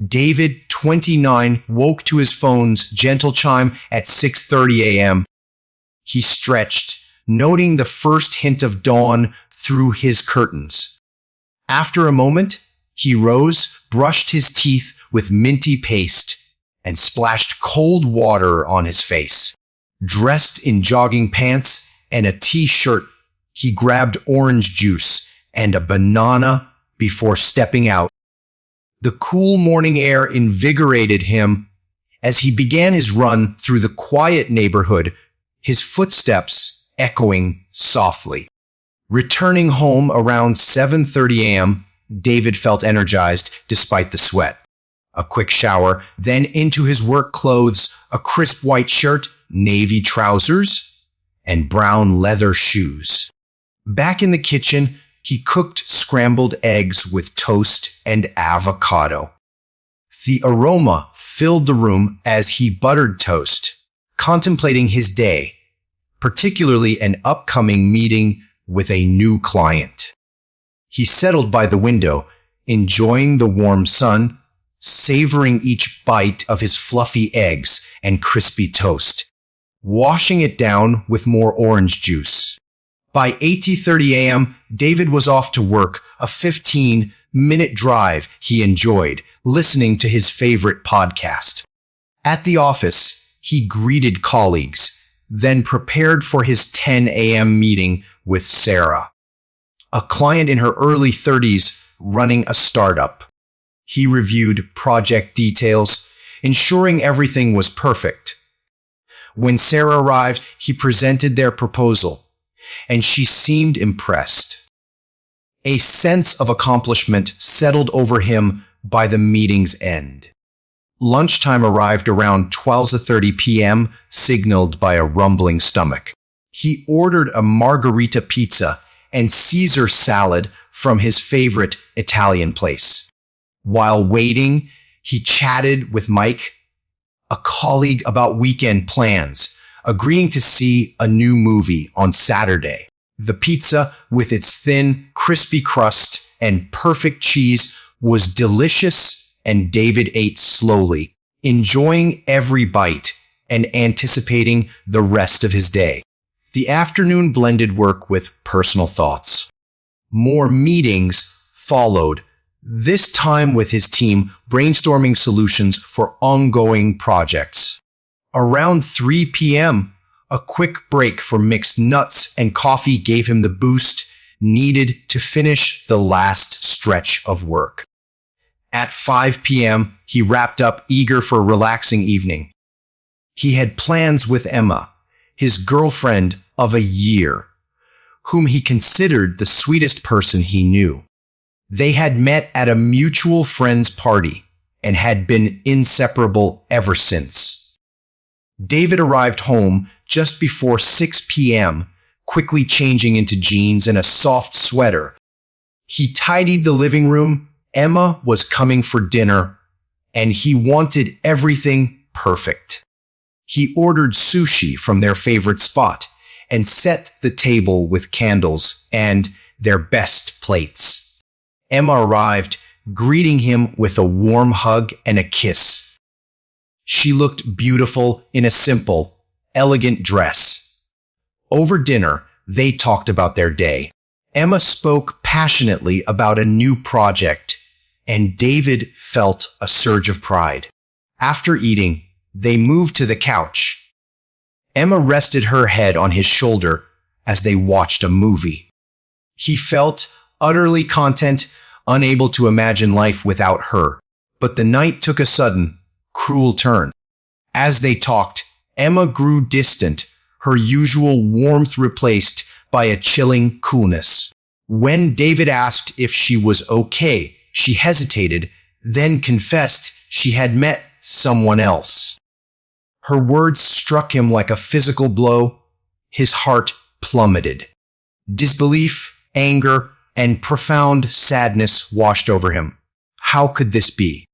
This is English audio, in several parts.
David, 29, woke to his phone's gentle chime at 6:30 a.m. He stretched, noting the first hint of dawn through his curtains. After a moment, he rose, brushed his teeth with minty paste, and splashed cold water on his face. Dressed in jogging pants and a t-shirt, he grabbed orange juice and a banana before stepping out. The cool morning air invigorated him as he began his run through the quiet neighborhood, his footsteps echoing softly. Returning home around 7:30 a.m., David felt energized despite the sweat. A quick shower, then into his work clothes, a crisp white shirt, navy trousers, and brown leather shoes. Back in the kitchen, he cooked scrambled eggs with toast and avocado. The aroma filled the room as he buttered toast, contemplating his day, particularly an upcoming meeting with a new client. He settled by the window, enjoying the warm sun, savoring each bite of his fluffy eggs and crispy toast, washing it down with more orange juice. By 8:30 a.m., David was off to work, a 15-minute drive he enjoyed, listening to his favorite podcast. At the office, he greeted colleagues, then prepared for his 10 a.m. meeting with Sarah, a client in her early 30s running a startup. He reviewed project details, ensuring everything was perfect. When Sarah arrived, he presented their proposal, and she seemed impressed. A sense of accomplishment settled over him by the meeting's end. Lunchtime arrived around 12:30 p.m., signaled by a rumbling stomach. He ordered a margarita pizza and Caesar salad from his favorite Italian place. While waiting, he chatted with Mike, a colleague, about weekend plans, agreeing to see a new movie on Saturday. The pizza, with its thin, crispy crust and perfect cheese, was delicious, and David ate slowly, enjoying every bite and anticipating the rest of his day. The afternoon blended work with personal thoughts. More meetings followed, this time with his team brainstorming solutions for ongoing projects. Around 3 p.m., a quick break for mixed nuts and coffee gave him the boost needed to finish the last stretch of work. At 5 p.m., he wrapped up, eager for a relaxing evening. He had plans with Emma, his girlfriend of a year, whom he considered the sweetest person he knew. They had met at a mutual friend's party and had been inseparable ever since. David arrived home just before 6 p.m., quickly changing into jeans and a soft sweater. He tidied the living room. Emma was coming for dinner, and he wanted everything perfect. He ordered sushi from their favorite spot and set the table with candles and their best plates. Emma arrived, greeting him with a warm hug and a kiss. She looked beautiful in a simple, elegant dress. Over dinner, they talked about their day. Emma spoke passionately about a new project, and David felt a surge of pride. After eating, they moved to the couch. Emma rested her head on his shoulder as they watched a movie. He felt utterly content, unable to imagine life without her. But the night took a sudden, cruel turn. As they talked, Emma grew distant, her usual warmth replaced by a chilling coolness. When David asked if she was okay, she hesitated, then confessed she had met someone else. Her words struck him like a physical blow. His heart plummeted. Disbelief, anger, and profound sadness washed over him. How could this be?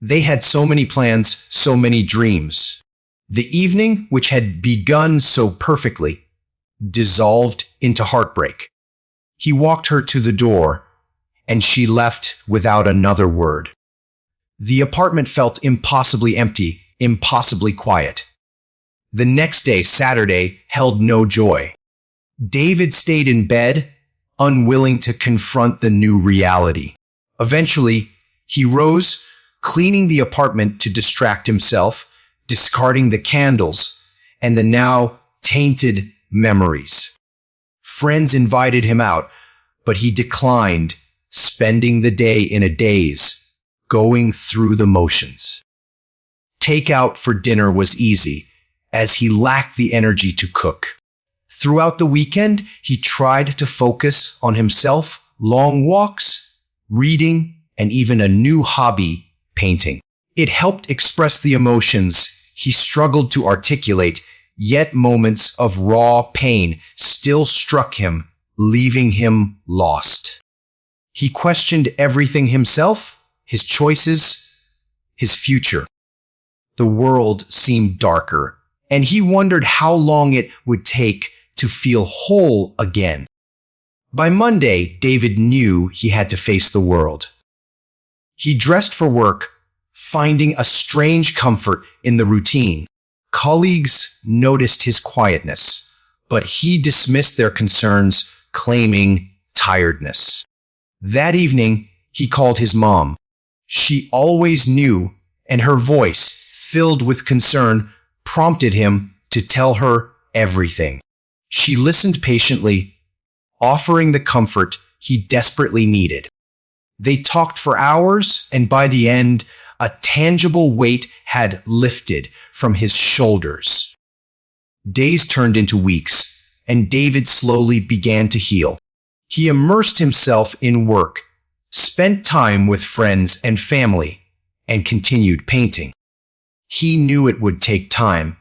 They had so many plans, so many dreams. The evening, which had begun so perfectly, dissolved into heartbreak. He walked her to the door, and she left without another word. The apartment felt impossibly empty, impossibly quiet. The next day, Saturday, held no joy. David stayed in bed, unwilling to confront the new reality. Eventually, he rose, cleaning the apartment to distract himself, discarding the candles and the now tainted memories. Friends invited him out, but he declined, spending the day in a daze, going through the motions. Takeout for dinner was easy, as he lacked the energy to cook. Throughout the weekend, he tried to focus on himself, long walks, reading, and even a new hobby, painting. It helped express the emotions he struggled to articulate, yet moments of raw pain still struck him, leaving him lost. He questioned everything himself, his choices, his future. The world seemed darker, and he wondered how long it would take to feel whole again. By Monday, David knew he had to face the world. He dressed for work, finding a strange comfort in the routine. Colleagues noticed his quietness, but he dismissed their concerns, claiming tiredness. That evening, he called his mom. She always knew, and her voice, filled with concern, prompted him to tell her everything. She listened patiently, offering the comfort he desperately needed. They talked for hours, and by the end, a tangible weight had lifted from his shoulders. Days turned into weeks, and David slowly began to heal. He immersed himself in work, spent time with friends and family, and continued painting. He knew it would take time,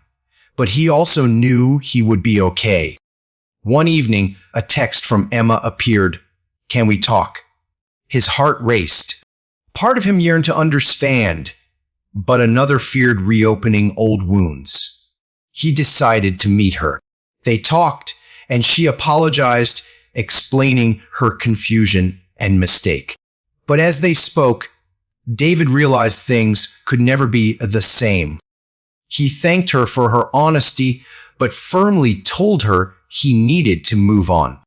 but he also knew he would be okay. One evening, a text from Emma appeared. "Can we talk?" His heart raced. Part of him yearned to understand, but another feared reopening old wounds. He decided to meet her. They talked, and she apologized, explaining her confusion and mistake. But as they spoke, David realized things could never be the same. He thanked her for her honesty, but firmly told her he needed to move on.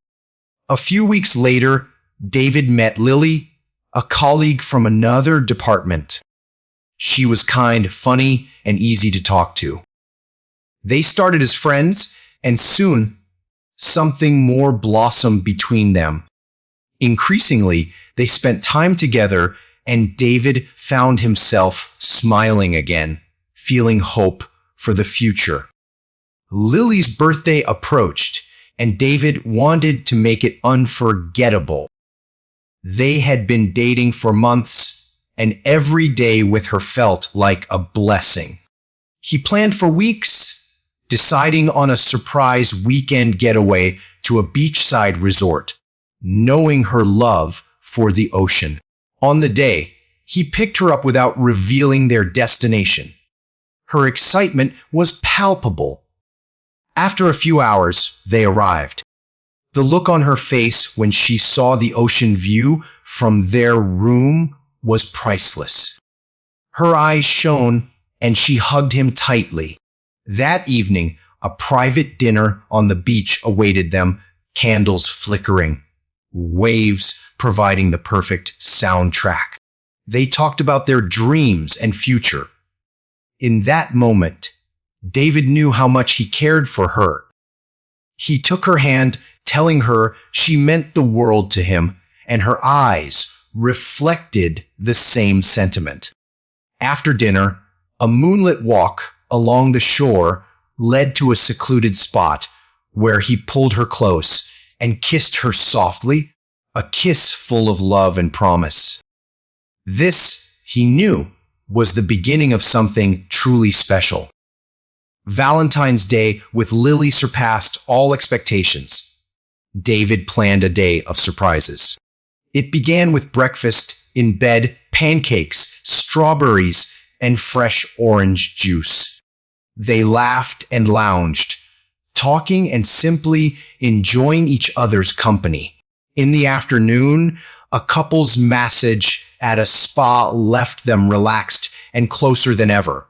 A few weeks later, David met Lily, a colleague from another department. She was kind, funny, and easy to talk to. They started as friends, and soon, something more blossomed between them. Increasingly, they spent time together, and David found himself smiling again, feeling hope for the future. Lily's birthday approached, and David wanted to make it unforgettable. They had been dating for months, and every day with her felt like a blessing. He planned for weeks, deciding on a surprise weekend getaway to a beachside resort, knowing her love for the ocean. On the day, he picked her up without revealing their destination. Her excitement was palpable. After a few hours, they arrived. The look on her face when she saw the ocean view from their room was priceless. Her eyes shone, and she hugged him tightly. That evening, a private dinner on the beach awaited them, candles flickering, waves providing the perfect soundtrack. They talked about their dreams and future. In that moment, David knew how much he cared for her. He took her hand, telling her she meant the world to him, and her eyes reflected the same sentiment. After dinner, a moonlit walk along the shore led to a secluded spot where he pulled her close and kissed her softly, a kiss full of love and promise. This, he knew, was the beginning of something truly special. Valentine's Day with Lily surpassed all expectations. David planned a day of surprises. It began with breakfast in bed, pancakes, strawberries, and fresh orange juice. They laughed and lounged, talking and simply enjoying each other's company. In the afternoon, a couple's massage at a spa left them relaxed and closer than ever.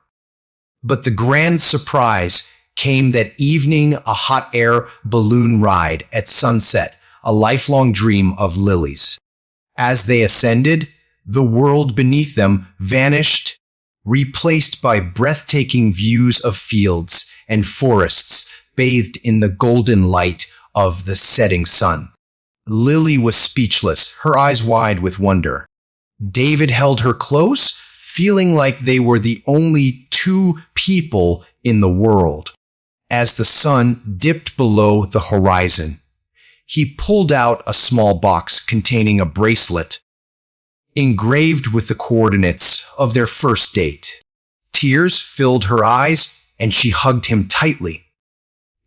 But the grand surprise came that evening, a hot air balloon ride at sunset, a lifelong dream of Lily's. As they ascended, the world beneath them vanished, replaced by breathtaking views of fields and forests bathed in the golden light of the setting sun. Lily was speechless, her eyes wide with wonder. David held her close, feeling like they were the only two people in the world. As the sun dipped below the horizon, he pulled out a small box containing a bracelet engraved with the coordinates of their first date. Tears filled her eyes, and she hugged him tightly.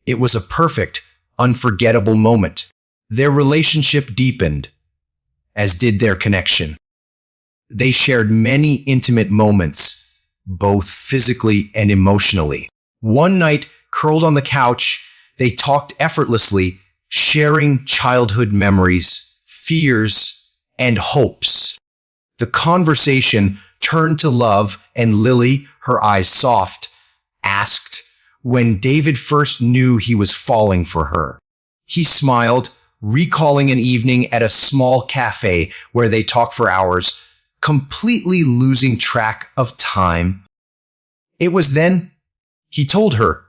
It was a perfect, unforgettable moment. Their relationship deepened, as did their connection. They shared many intimate moments, both physically and emotionally. One night, curled on the couch, they talked effortlessly, sharing childhood memories, fears, and hopes. The conversation turned to love, and Lily, her eyes soft, asked when David first knew he was falling for her. He smiled, recalling an evening at a small cafe where they talked for hours, completely losing track of time. It was then, he told her,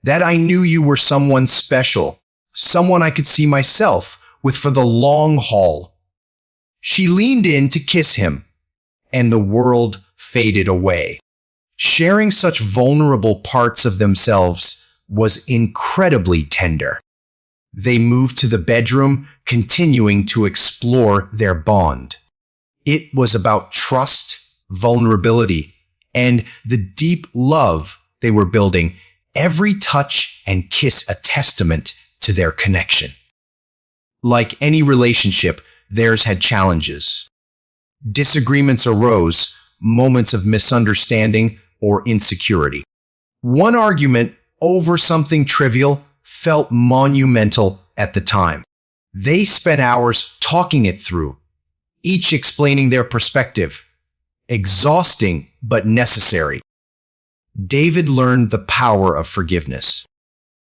that I knew you were someone special, someone I could see myself with for the long haul. She leaned in to kiss him, and the world faded away. Sharing such vulnerable parts of themselves was incredibly tender. They moved to the bedroom, continuing to explore their bond. It was about trust, vulnerability, and the deep love they were building, every touch and kiss a testament to their connection. Like any relationship, theirs had challenges. Disagreements arose, moments of misunderstanding or insecurity. One argument over something trivial felt monumental at the time. They spent hours talking it through, each explaining their perspective. Exhausting but necessary. David learned the power of forgiveness.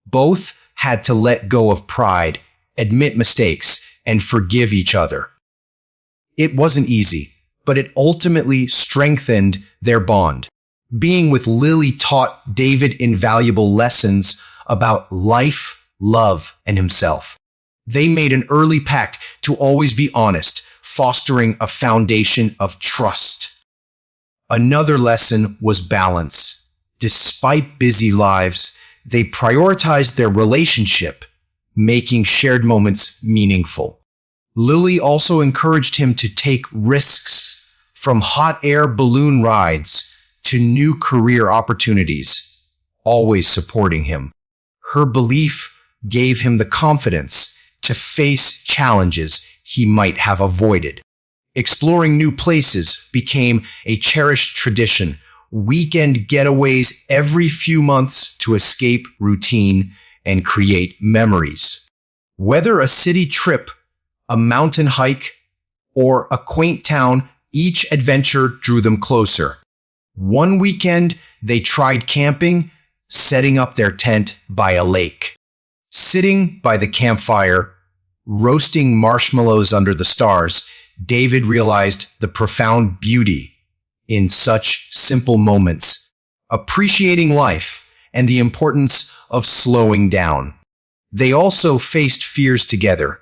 Both had to let go of pride, admit mistakes, and forgive each other. It wasn't easy, but it ultimately strengthened their bond. Being with Lily taught David invaluable lessons about life, love, and himself. They made an early pact to always be honest, fostering a foundation of trust. Another lesson was balance. Despite busy lives, they prioritized their relationship, making shared moments meaningful. Lily also encouraged him to take risks, from hot air balloon rides to new career opportunities, always supporting him. Her belief gave him the confidence to face challenges he might have avoided. Exploring new places became a cherished tradition, weekend getaways every few months to escape routine and create memories. Whether a city trip, a mountain hike, or a quaint town, each adventure drew them closer. One weekend, they tried camping, setting up their tent by a lake. Sitting by the campfire, roasting marshmallows under the stars, David realized the profound beauty in such simple moments, appreciating life and the importance of slowing down. They also faced fears together.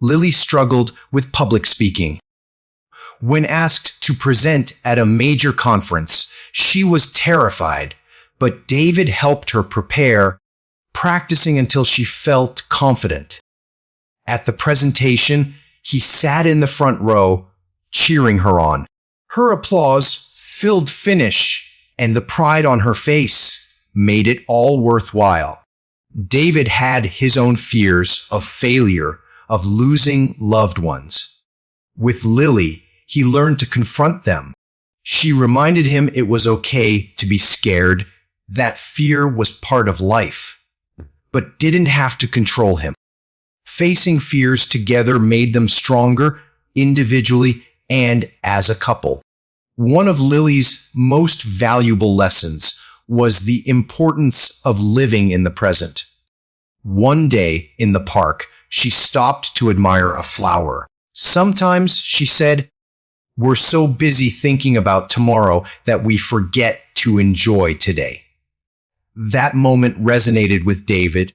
Lily struggled with public speaking. When asked to present at a major conference, she was terrified, but David helped her prepare, practicing until she felt confident. At the presentation, he sat in the front row, cheering her on. Her applause filled finish, and the pride on her face made it all worthwhile. David had his own fears of failure, of losing loved ones. With Lily, he learned to confront them. She reminded him it was okay to be scared, that fear was part of life, but didn't have to control him. Facing fears together made them stronger, individually and as a couple. One of Lily's most valuable lessons was the importance of living in the present. One day in the park, she stopped to admire a flower. Sometimes, she said, we're so busy thinking about tomorrow that we forget to enjoy today. That moment resonated with David,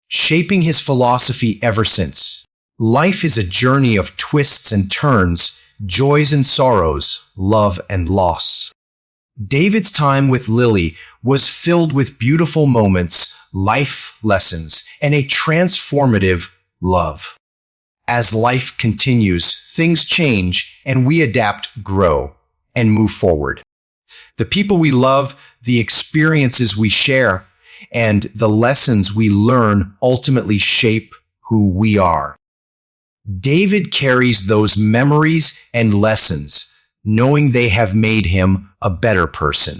shaping his philosophy ever since. Life is a journey of twists and turns, joys and sorrows, love and loss. David's time with Lily was filled with beautiful moments, life lessons, and a transformative love. As life continues, things change, and we adapt, grow, and move forward. The people we love, the experiences we share, and the lessons we learn ultimately shape who we are. David carries those memories and lessons, knowing they have made him a better person.